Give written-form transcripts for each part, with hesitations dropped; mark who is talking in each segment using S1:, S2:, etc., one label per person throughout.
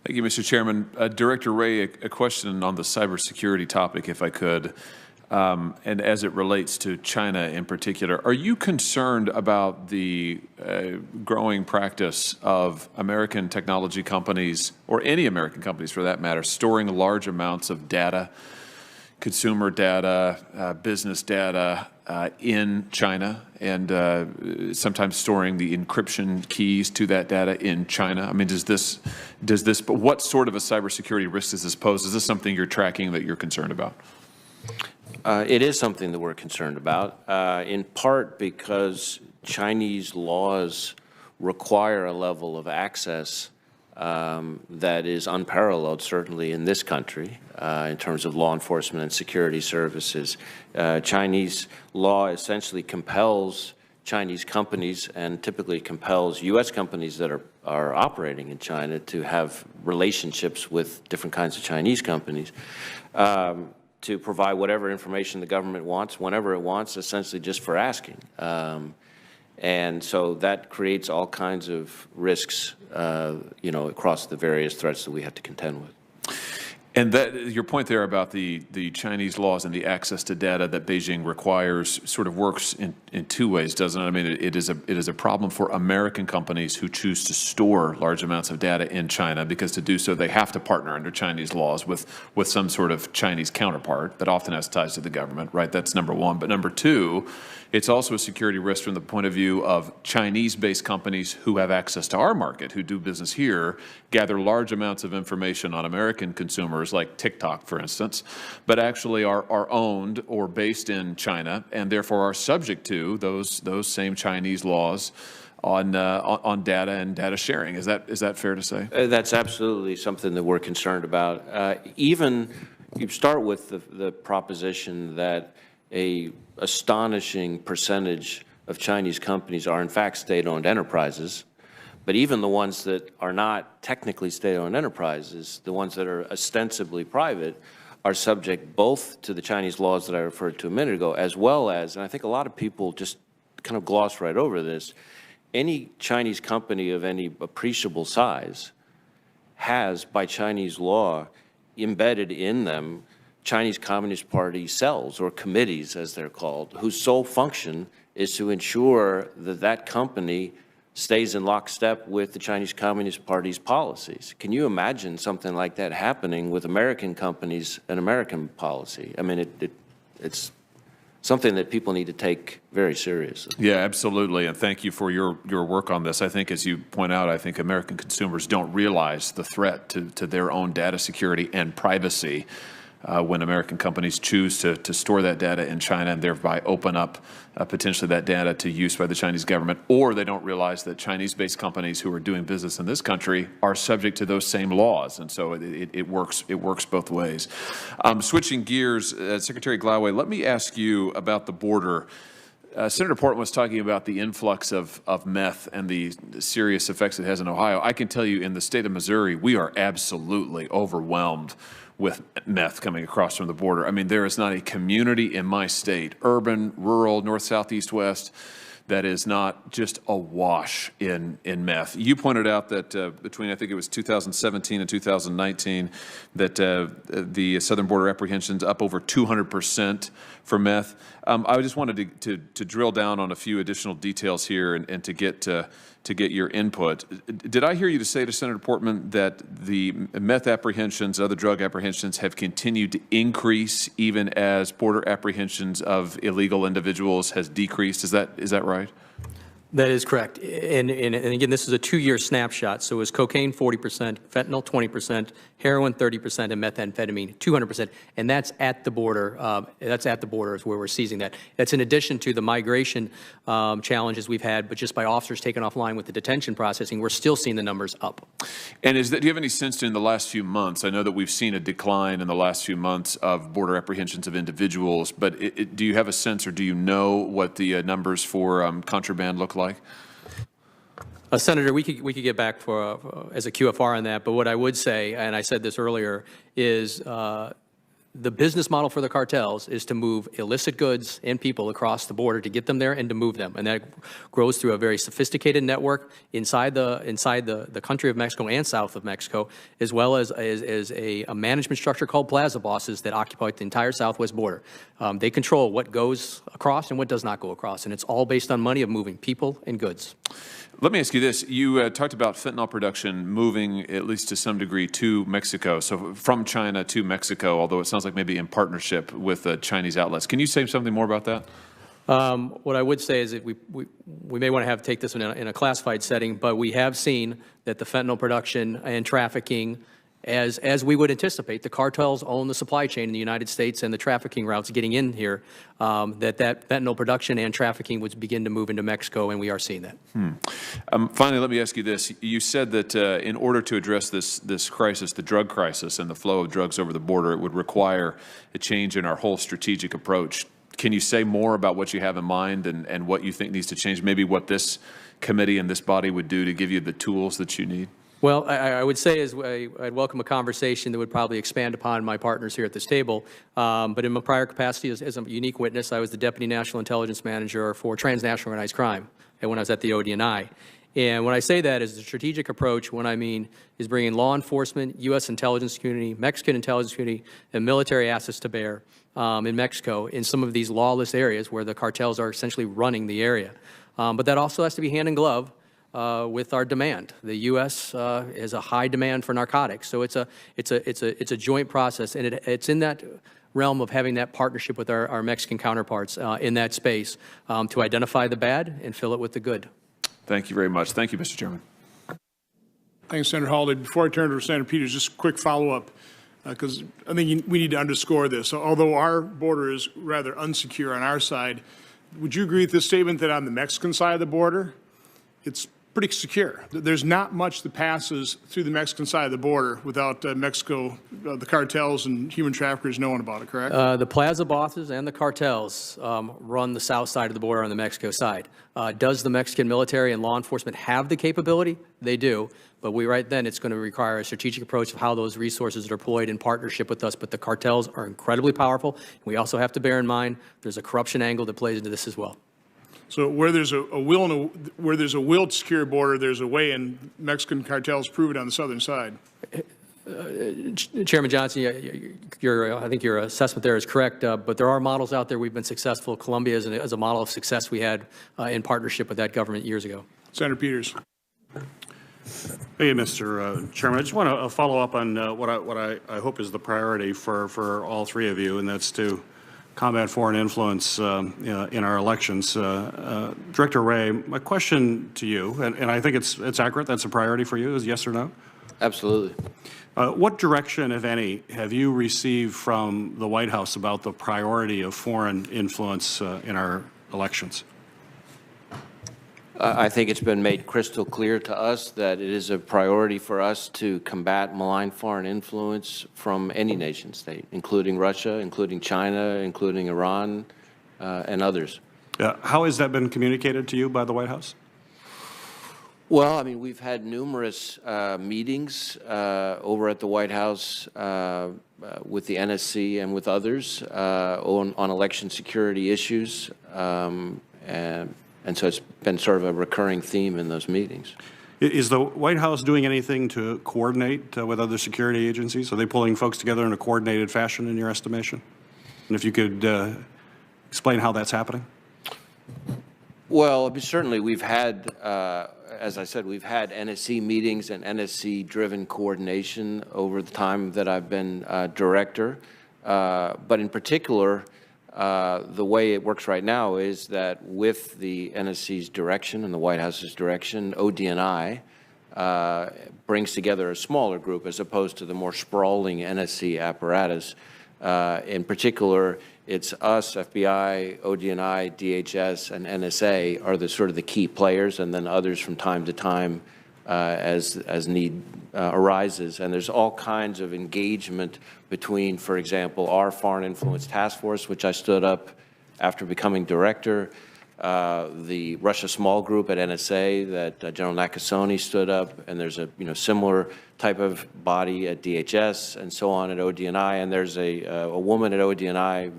S1: Thank you, Mr. Chairman. Director Wray, a question on the cybersecurity topic, if I could, and as it relates to China in particular. Are you concerned about the growing practice of American technology companies, or any American companies for that matter, storing large amounts of data, consumer data, business data in China, and sometimes storing the encryption keys to that data in China? I mean, but what sort of a cybersecurity risk does this pose? Is this something you're tracking that you're concerned about?
S2: It is something that we're concerned about, in part because Chinese laws require a level of access that is unparalleled, certainly in this country, in terms of law enforcement and security services. Chinese law essentially compels Chinese companies, and typically compels U.S. companies that are operating in China, to have relationships with different kinds of Chinese companies, to provide whatever information the government wants, whenever it wants, essentially just for asking. And so that creates all kinds of risks, you know, across the various threats that we have to contend with.
S1: And that, your point there about the Chinese laws and the access to data that Beijing requires sort of works in two ways, doesn't it? I mean, it is a problem for American companies who choose to store large amounts of data in China, because to do so they have to partner under Chinese laws with some sort of Chinese counterpart that often has ties to the government, right? That's number one. But number two, it's also a security risk from the point of view of Chinese-based companies who have access to our market, who do business here, gather large amounts of information on American consumers, like TikTok, for instance, but actually are owned or based in China, and therefore are subject to those same Chinese laws on data and data sharing. Is that fair to say?
S2: That's absolutely something that we're concerned about. Even you start with the proposition that a astonishing percentage of Chinese companies are in fact state-owned enterprises, but even the ones that are not technically state-owned enterprises, the ones that are ostensibly private, are subject both to the Chinese laws that I referred to a minute ago, as well as, and I think a lot of people just kind of gloss right over this, any Chinese company of any appreciable size has, by Chinese law, embedded in them Chinese Communist Party cells, or committees as they're called, whose sole function is to ensure that that company stays in lockstep with the Chinese Communist Party's policies. Can you imagine something like that happening with American companies and American policy? I mean, it's something that people need to take very seriously.
S1: Yeah, absolutely, and thank you for your work on this. I think, as you point out, I think American consumers don't realize the threat to their own data security and privacy when American companies choose to store that data in China and thereby open up potentially that data to use by the Chinese government, or they don't realize that Chinese-based companies who are doing business in this country are subject to those same laws, and so it works both ways. Switching gears, Secretary Gloway, let me ask you about the border. Senator Portman was talking about the influx of meth and the serious effects it has in Ohio. I can tell you, in the state of Missouri, we are absolutely overwhelmed with meth coming across from the border. I mean, there is not a community in my state, urban, rural, north, south, east, west, that is not just awash in meth. You pointed out that between, I think it was 2017 and 2019, that the southern border apprehensions up over 200% for meth. I just wanted to drill down on a few additional details here and to get your input. Did I hear you to say to Senator Portman that the meth apprehensions, other drug apprehensions, have continued to increase even as border apprehensions of illegal individuals has decreased? Is that right?
S3: That is correct. And again, this is a 2-year snapshot. So it was cocaine 40%, fentanyl 20%, heroin 30%, and methamphetamine 200%. And that's at the border. That's at the border is where we're seizing that. That's in addition to the migration challenges we've had, but just by officers taken offline with the detention processing, we're still seeing the numbers up.
S1: And do you have any sense in the last few months? I know that we've seen a decline in the last few months of border apprehensions of individuals, but do you have a sense, or do you know what the numbers for contraband look like?
S3: Senator, we could get back as a QFR on that, but what I would say, and I said this earlier, is the business model for the cartels is to move illicit goods and people across the border to get them there and to move them. And that grows through a very sophisticated network inside the country of Mexico and south of Mexico, as well as a management structure called plaza bosses that occupy the entire southwest border. They control what goes across and what does not go across, and it's all based on money of moving people and goods.
S1: Let me ask you this. You talked about fentanyl production moving, at least to some degree, to Mexico. So from China to Mexico, although it sounds like maybe in partnership with Chinese outlets. Can you say something more about that?
S3: What I would say is that we may want to take this in a classified setting, but we have seen that the fentanyl production and trafficking, as we would anticipate, the cartels own the supply chain in the United States and the trafficking routes getting in here, that fentanyl production and trafficking would begin to move into Mexico, and we are seeing that.
S1: Finally, let me ask you this. You said that in order to address this crisis, the drug crisis and the flow of drugs over the border, it would require a change in our whole strategic approach. Can you say more about what you have in mind and what you think needs to change, maybe what this committee and this body would do to give you the tools that you need?
S3: Well, I would say I'd welcome a conversation that would probably expand upon my partners here at this table. But in my prior capacity as a unique witness, I was the Deputy National Intelligence Manager for transnational organized crime when I was at the ODNI. And when I say that is the strategic approach, what I mean is bringing law enforcement, U.S. intelligence community, Mexican intelligence community, and military assets to bear in Mexico in some of these lawless areas where the cartels are essentially running the area. But that also has to be hand in glove with our demand. The U.S. has a high demand for narcotics, so it's a joint process, and it's in that realm of having that partnership with our Mexican counterparts in that space to identify the bad and fill it with the good.
S1: Thank you very much. Thank you, Mr. Chairman.
S4: Thanks, Senator Hawley. Before I turn to Senator Peters, just a quick follow-up, because I think we need to underscore this. Although our border is rather unsecure on our side, would you agree with this statement that on the Mexican side of the border, it's pretty secure? There's not much that passes through the Mexican side of the border without Mexico, the cartels and human traffickers knowing about it, correct?
S3: The plaza bosses and the cartels run the south side of the border on the Mexico side. Does the Mexican military and law enforcement have the capability? They do. But right then, it's going to require a strategic approach of how those resources are deployed in partnership with us. But the cartels are incredibly powerful. We also have to bear in mind there's a corruption angle that plays into this as well.
S4: So where there's a will to secure a border, there's a way, and Mexican cartels prove it on the southern side.
S3: Chairman Johnson, I think your assessment there is correct, but there are models out there. We've been successful. Colombia is a model of success we had in partnership with that government years ago.
S4: Senator Peters.
S5: Hey, Mr. Chairman, I just want to follow up on what I hope is the priority for all three of you, and that's to combat foreign influence in our elections. Director Wray, my question to you, and I think it's accurate, that's a priority for you, is yes or no?
S2: Absolutely.
S5: What direction, if any, have you received from the White House about the priority of foreign influence in our elections?
S2: I think it's been made crystal clear to us that it is a priority for us to combat malign foreign influence from any nation state, including Russia, including China, including Iran, and others.
S5: How has that been communicated to you by the White House?
S2: Well, I mean, we've had numerous meetings over at the White House with the NSC and with others on election security issues, and so it's been sort of a recurring theme in those meetings.
S5: Is the White House doing anything to coordinate with other security agencies? Are they pulling folks together in a coordinated fashion, in your estimation? And if you could explain how that's happening.
S2: Well, certainly we've had, as I said, we've had NSC meetings and NSC-driven coordination over the time that I've been director. But in particular, the way it works right now is that with the NSC's direction and the White House's direction, ODNI brings together a smaller group as opposed to the more sprawling NSC apparatus. In particular, it's us, FBI, ODNI, DHS, and NSA are the sort of the key players, and then others from time to time as need arises. And there's all kinds of engagement between, for example, our Foreign Influence Task Force, which I stood up after becoming director, the Russia Small Group at NSA that General Nakasone stood up, and there's a similar type of body at DHS and so on at ODNI, and there's a woman at ODNI,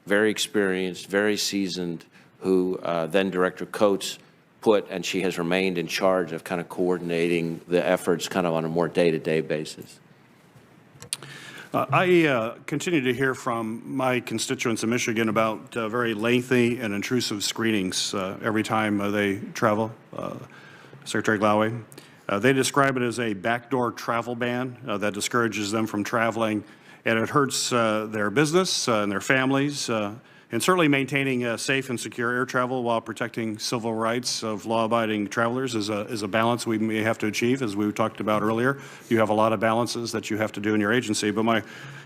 S2: very experienced, very seasoned, who then Director Coates put, and she has remained in charge of kind of coordinating the efforts kind of on a more day-to-day basis.
S5: I continue to hear from my constituents in Michigan about very lengthy and intrusive screenings every time they travel. Secretary Gloway, they describe it as a backdoor travel ban that discourages them from traveling, and it hurts their business and their families, and certainly maintaining safe and secure air travel while protecting civil rights of law-abiding travelers is a balance we may have to achieve, as we talked about earlier. You have a lot of balances that you have to do in your agency. But my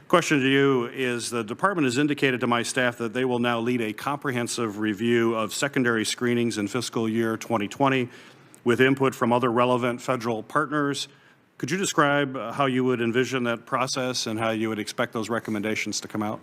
S5: question to you is, the department has indicated to my staff that they will now lead a comprehensive review of secondary screenings in fiscal year 2020 with input from other relevant federal partners. Could you describe how you would envision that process and how you would expect those recommendations to come out?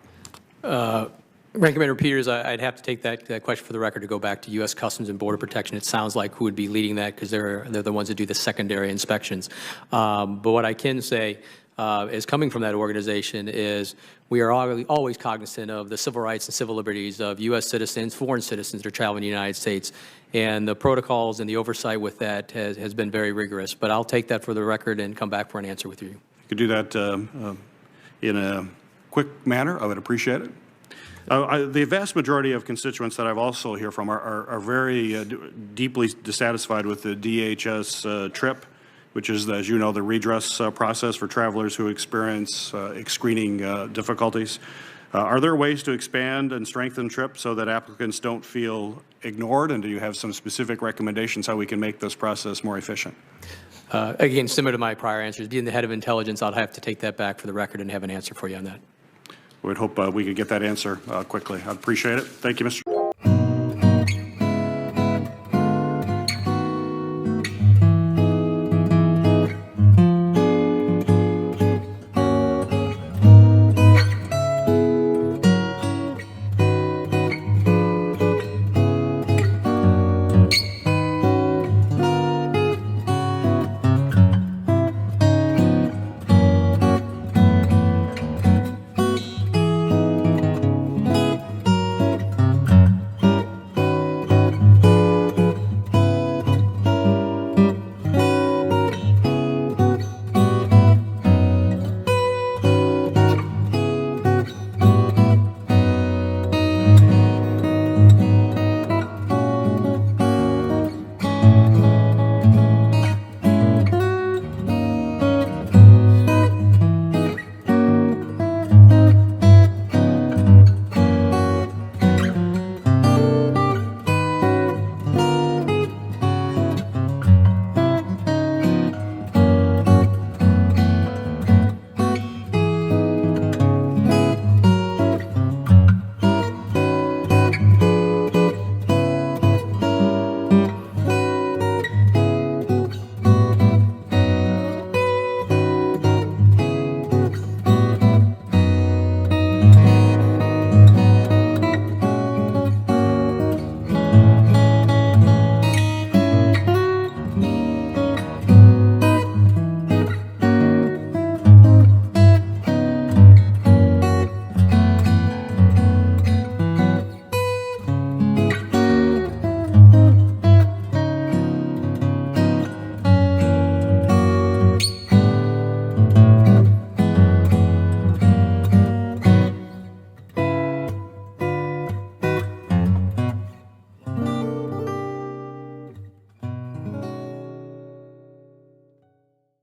S3: Ranking Member Peters, I'd have to take that question for the record to go back to U.S. Customs and Border Protection. It sounds like who would be leading that, because they're the ones that do the secondary inspections. But what I can say is, coming from that organization, is we are always cognizant of the civil rights and civil liberties of U.S. citizens, foreign citizens that are traveling in the United States. And the protocols and the oversight with that has been very rigorous. But I'll take that for the record and come back for an answer with you.
S5: If you could do that in a quick manner, I would appreciate it. The vast majority of constituents that I've also hear from are very deeply dissatisfied with the DHS TRIP, which is, as you know, the redress process for travelers who experience screening difficulties. Are there ways to expand and strengthen TRIP so that applicants don't feel ignored? And do you have some specific recommendations how we can make this process more efficient?
S3: Again, similar to my prior answers, being the head of intelligence, I'll have to take that back for the record and have an answer for you on that.
S5: We'd hope we could get that answer quickly. I'd appreciate it. Thank you, Mr.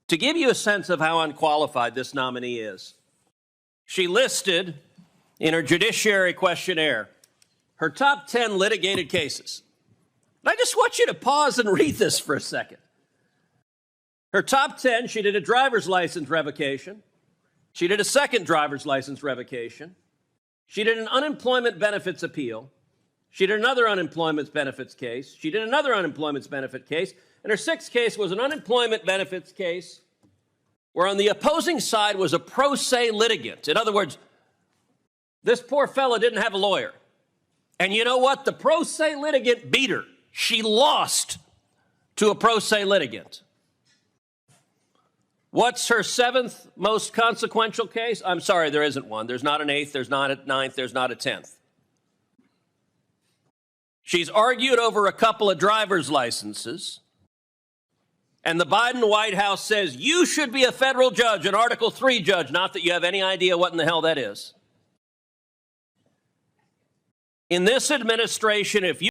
S6: To give you a sense of how unqualified this nominee is, she listed in her judiciary questionnaire her top 10 litigated cases. And I just want you to pause and read this for a second. Her top 10, she did a driver's license revocation. She did a second driver's license revocation. She did an unemployment benefits appeal. She did another unemployment benefits case. She did another unemployment benefit case. And her sixth case was an unemployment benefits case where on the opposing side was a pro se litigant. In other words, this poor fellow didn't have a lawyer. And you know what? The pro se litigant beat her. She lost to a pro se litigant. What's her 7th most consequential case? I'm sorry, there isn't one. There's not an 8th, there's not a 9th, there's not a 10th. She's argued over a couple of driver's licenses. And the Biden White House says you should be a federal judge, an Article III judge, not that you have any idea what in the hell that is. In this administration, if you